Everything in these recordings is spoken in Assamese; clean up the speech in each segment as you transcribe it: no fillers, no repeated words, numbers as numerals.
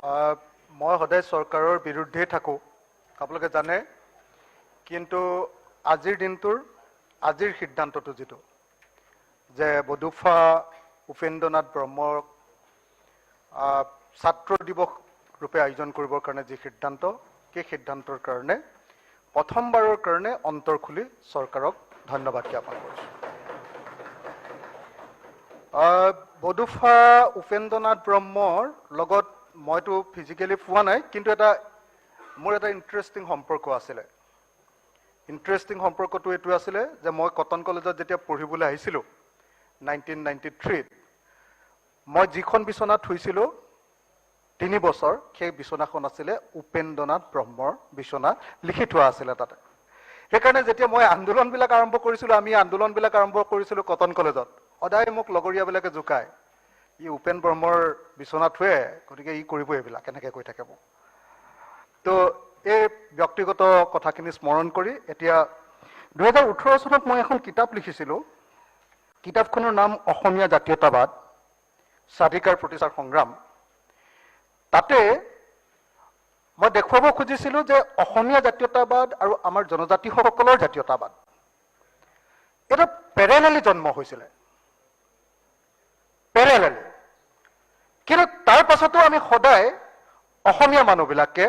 মই সদায় চৰকাৰৰ বিৰুদ্ধে থাকোঁ, আপোনালোকে জানে। কিন্তু আজিৰ দিনটোৰ আজিৰ সিদ্ধান্তটো যিটো যে বড'ফা উপেন্দ্ৰ নাথ ব্ৰহ্মক ছাত্ৰ দিৱস ৰূপে আয়োজন কৰিবৰ কাৰণে যি সিদ্ধান্ত, সেই সিদ্ধান্তৰ কাৰণে প্ৰথমবাৰৰ কাৰণে অন্তৰ খুলি চৰকাৰক ধন্যবাদ জ্ঞাপন কৰিছোঁ। বড'ফা উপেন্দ্ৰ নাথ ব্ৰহ্মৰ লগত মইতো ফিজিকেলি পোৱা নাই, কিন্তু মোৰ এটা ইণ্টাৰেষ্টিং সম্পৰ্ক আছিলে। ইণ্টাৰেষ্টিং সম্পৰ্কটো এইটো আছিলে যে মই কটন কলেজত যেতিয়া পঢ়িবলৈ আহিছিলোঁ 1993, মই যিখন বিচনাত শুইছিলোঁ 3 বছৰ, সেই বিচনাখন আছিলে উপেন্দ্ৰ নাথ ব্ৰহ্মৰ বিচনা, লিখি থোৱা আছিলে তাতে। সেইকাৰণে যেতিয়া মই আন্দোলনবিলাক আৰম্ভ কৰিছিলোঁ, আমি আন্দোলনবিলাক আৰম্ভ কৰিছিলোঁ কটন কলেজত, সদায় মোক লগৰীয়াবিলাকে জোকায়, ই উপেন ব্ৰহ্মৰ বিচনাত শুৱে, গতিকে ই কৰিব এইবিলাক, এনেকৈ কৈ থাকে মোক। তো এই ব্যক্তিগত কথাখিনি স্মৰণ কৰি এতিয়া 2018 চনত মই এখন কিতাপ লিখিছিলোঁ। কিতাপখনৰ নাম অসমীয়া জাতীয়তাবাদ, স্বাধিকাৰ প্ৰতিষ্ঠাৰ সংগ্ৰাম। তাতে মই দেখুৱাব খুজিছিলোঁ যে অসমীয়া জাতীয়তাবাদ আৰু আমাৰ জনজাতিসকলৰ জাতীয়তাবাদ এটা পেৰেলেলি জন্ম হৈছিলে, পেৰেলেলি। কিন্তু তাৰ পাছতো আমি সদায় অসমীয়া মানুহবিলাকে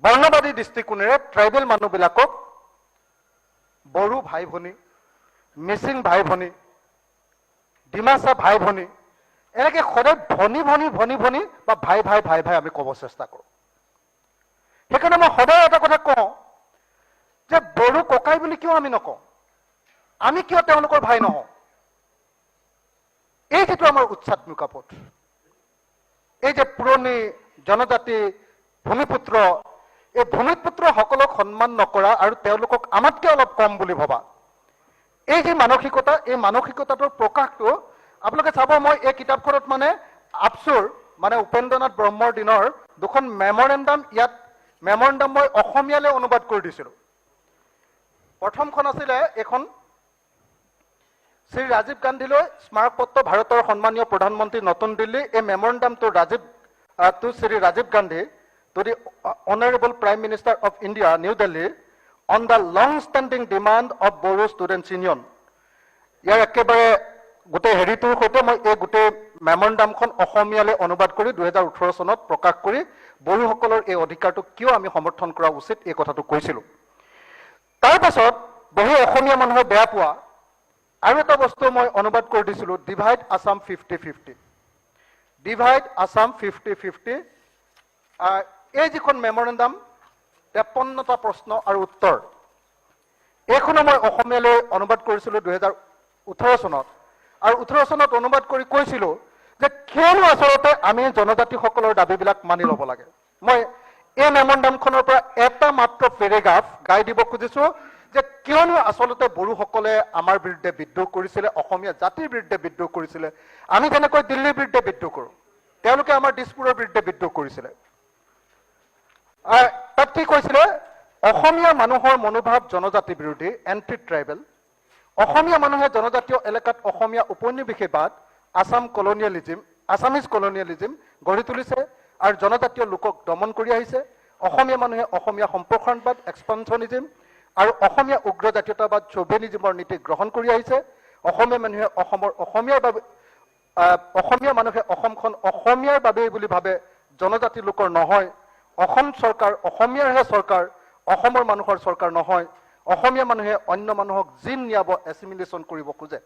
বৰ্ণবাদী দৃষ্টিকোণেৰে ট্ৰাইবেল মানুহবিলাকক বড়ো ভাই ভনী, মিচিং ভাই ভনী, ডিমাচা ভাই ভনী, এনেকৈ সদায় ভনী ভনী ভনী ভনী বা ভাই ভাই ভাই ভাই আমি ক'ব চেষ্টা কৰোঁ। সেইকাৰণে মই সদায় এটা কথা কওঁ যে বড়ো ককাই বুলি কিয় আমি নকওঁ? আমি কিয় তেওঁলোকৰ ভাই নহওঁ? এই যিটো আমাৰ উচ্চাত্মিকা পথ, এই যে পুৰণি জনজাতি ভূমিপুত্ৰ, এই ভূমিপুত্ৰসকলক সন্মান নকৰা আৰু তেওঁলোকক আমাতকৈ অলপ কম বুলি ভবা, এই যে মানসিকতা, এই মানসিকতাটোৰ প্ৰকাশটো আপোনালোকে চাব। মই এই কিতাপখনত মানে আপচুৰ মানে উপেন্দ্ৰ নাথ ব্ৰহ্মৰ দিনৰ 2খন মেমৰেণ্ডাম, ইয়াত মেমৰেণ্ডাম মই অসমীয়ালৈ অনুবাদ কৰি দিছিলোঁ। প্ৰথমখন আছিলে এখন শ্ৰী ৰাজীৱ গান্ধীলৈ স্মাৰক পত্ৰ, ভাৰতৰ সন্মানীয় প্ৰধানমন্ত্ৰী, নতুন দিল্লী। এই মেমৰেণ্ডামটো Shri Rajiv Gandhi to the Honorable Prime Minister of India, New Delhi, on the long-standing demand of Bodo Students Union. ইয়াৰ একেবাৰে গোটেই হেৰিটোৰ সৈতে মই এই গোটেই মেমৰেণ্ডামখন অসমীয়ালৈ অনুবাদ কৰি 2018 চনত প্ৰকাশ কৰি বড়োসকলৰ এই অধিকাৰটো কিয় আমি সমৰ্থন কৰা উচিত এই কথাটো কৈছিলোঁ। তাৰ পাছত বহু অসমীয়া মানুহে বেয়া পোৱা আৰু এটা বস্তু মই অনুবাদ কৰি দিছিলোঁ, ডিভাইড আছাম 50-50, ডিভাইড আছাম 50-50। এই যিখন মেমৰেণ্ডাম 53টা প্ৰশ্ন আৰু উত্তৰ, এইখনো মই অসমীয়ালৈ অনুবাদ কৰিছিলোঁ 2018 চনত। আৰু 18 চনত অনুবাদ কৰি কৈছিলোঁ যে কিয়নো আচলতে আমি জনজাতিসকলৰ দাবীবিলাক মানি ল'ব লাগে। মই এই মেমৰেণ্ডামখনৰ পৰা এটা মাত্ৰ পেৰেগ্ৰাফ গাই দিব খুজিছোঁ যে কিয়নো আচলতে বড়োসকলে আমাৰ বিৰুদ্ধে বিদ্ৰোহ কৰিছিলে, অসমীয়া জাতিৰ বিৰুদ্ধে বিদ্ৰোহ কৰিছিলে। আমি যেনেকৈ দিল্লীৰ বিৰুদ্ধে বিদ্ৰোহ কৰোঁ, তেওঁলোকে আমাৰ দিছপুৰৰ বিৰুদ্ধে বিদ্ৰোহ কৰিছিলে। তাত কি কৈছিলে? অসমীয়া মানুহৰ মনোভাৱ জনজাতি বিৰোধী, এণ্টি ট্ৰাইবেল। অসমীয়া মানুহে জনজাতীয় এলেকাত অসমীয়া উপনিৱেশবাদ, আছামিজ কলনিয়েলিজিম গঢ়ি তুলিছে আৰু জনজাতীয় লোকক দমন কৰি আহিছে। অসমীয়া মানুহে অসমীয়া সম্প্ৰসাৰণবাদ, এক্সপানশ্যনিজিম আৰু অসমীয়া উগ্ৰ জাতীয়তাবাদ, চৌভেনিজিমৰ নীতি গ্ৰহণ কৰি আহিছে। অসমীয়া মানুহে অসমীয়া মানুহে অসমখন অসমীয়াৰ বাবেই বুলি ভাবে, জনজাতি লোকৰ নহয়। অসম চৰকাৰ অসমীয়াৰহে চৰকাৰ, অসমৰ মানুহৰ চৰকাৰ নহয়। অসমীয়া মানুহে অন্য মানুহক জিন নিয়াব, এছিমিলেশ্যন কৰিব খোজে।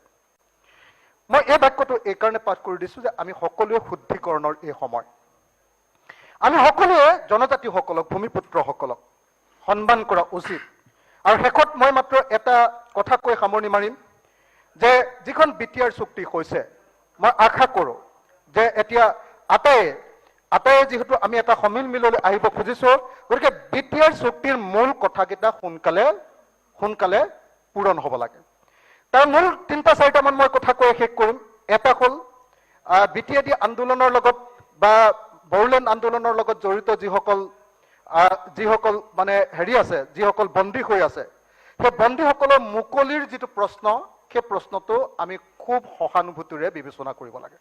মই এই বাক্যটো এইকাৰণে পাঠ কৰি দিছোঁ যে আমি সকলোৱে শুদ্ধিকৰণৰ এই সময়, আমি সকলোৱে জনজাতিসকলক, ভূমিপুত্ৰসকলক সন্মান কৰা উচিত। আৰু শেষত মই মাত্ৰ এটা কথা কৈ সামৰণি মাৰিম যে যিখন BTR চুক্তি হৈছে, মই আশা কৰোঁ যে এতিয়া আটায়ে যিহেতু আমি এটা সমিলমিললৈ আহিব খুজিছোঁ, গতিকে BTR চুক্তিৰ মূল কথাকেইটা সোনকালে পূৰণ হ'ব লাগে। তাৰ মূল 3-4টামান মই কথা কৈ শেষ কৰিম। এটা হ'ল BTAD আন্দোলনৰ লগত বা বড়োলেণ্ড আন্দোলনৰ লগত জড়িত যিসকল মানে আছে, যিসকল বন্দী হৈ আছে, সেই বন্দীসকলৰ মুকলিৰ যিটো প্ৰশ্ন, সেই প্ৰশ্নটো আমি খুব সহানুভূতিৰে বিবেচনা কৰিব লাগে।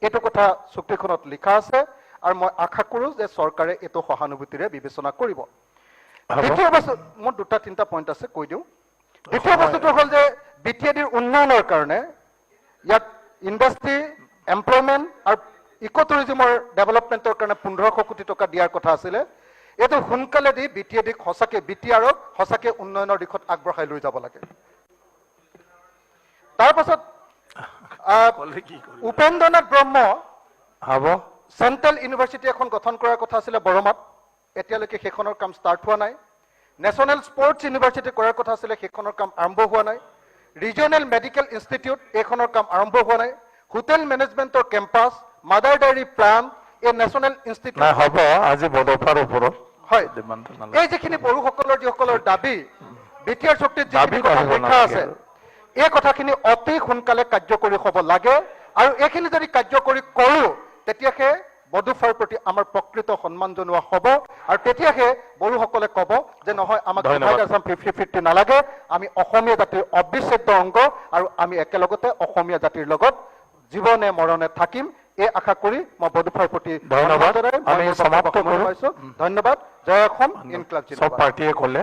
এইটো কথা চুক্তিখনত লিখা আছে আৰু মই আশা কৰোঁ যে চৰকাৰে এইটো সহানুভূতিৰে বিবেচনা কৰিব। দ্বিতীয় বস্তু, মোৰ 2-3টা পইণ্ট আছে, কৈ দিওঁ। দ্বিতীয় বস্তুটো হ'ল যে BTADৰ উন্নয়নৰ কাৰণে ইয়াত ইণ্ডাষ্ট্ৰী, এমপ্লয়মেণ্ট আৰু ইক' টুৰিজিমৰ ডেভেলপমেণ্টৰ কাৰণে 1500 কোটি টকা দিয়াৰ কথা আছিলে। এইটো সোনকালে দি BTADক সঁচাকৈ BTRক সঁচাকৈ উন্নয়নৰ দিশত আগবঢ়াই লৈ যাব লাগে। তাৰপাছত উপেন্দ্ৰ নাথ ব্ৰহ্ম চেণ্ট্ৰেল ইউনিভাৰ্চিটি এখন গঠন কৰাৰ কথা আছিলে বৰমাত, এতিয়ালৈকে সেইখনৰ কাম ষ্টাৰ্ট হোৱা নাই। নেশ্যনেল স্পৰ্টছ ইউনিভাৰ্চিটি কৰাৰ কথা আছিলে, সেইখনৰ কাম আৰম্ভ হোৱা নাই। ৰিজিয়নেল মেডিকেল ইনষ্টিটিউট, এইখনৰ কাম আৰম্ভ হোৱা নাই। হোটেল মেনেজমেণ্টৰ কেম্পাছ, মাদাৰ ডেইৰী প্লাণ্ট, এই নেশ্যনেল ইনষ্টিটিউট হ'ব আজি বড'ফাৰ ওপৰত। হয়, এই যিখিনি বড়োসকলৰ যিসকলৰ দাবী BTR চুক্তিত যিখিনি কথা লিখা আছে, এই কথাখিনি অতি সোনকালে কাৰ্যকৰী হ'ব লাগে। আৰু এইখিনি যদি কাৰ্যকৰী কৰোঁ তেতিয়াহে বড'ফাৰ প্ৰতি আমাৰ প্ৰকৃত সন্মান জনোৱা হ'ব। আৰু তেতিয়াহে বড়োসকলে ক'ব যে নহয়, আমাক 50-50 নালাগে, আমি অসমীয়া জাতিৰ অবিচ্ছেদ্য অংগ আৰু আমি একেলগতে অসমীয়া জাতিৰ লগত জীৱনে মৰণে থাকিম। এই আশা কৰি মই বড'ফাৰ প্ৰতি ধন্যবাদ। আমি সমাপ্ত কৰিছোঁ। ধন্যবাদ। জয় অসম, ইনকলাব চব পাৰ্টীয়ে ক'লে,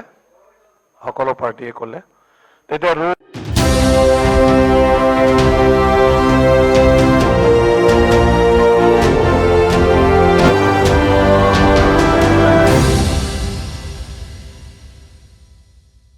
সকলো পাৰ্টীয়ে ক'লে। তেতিয়া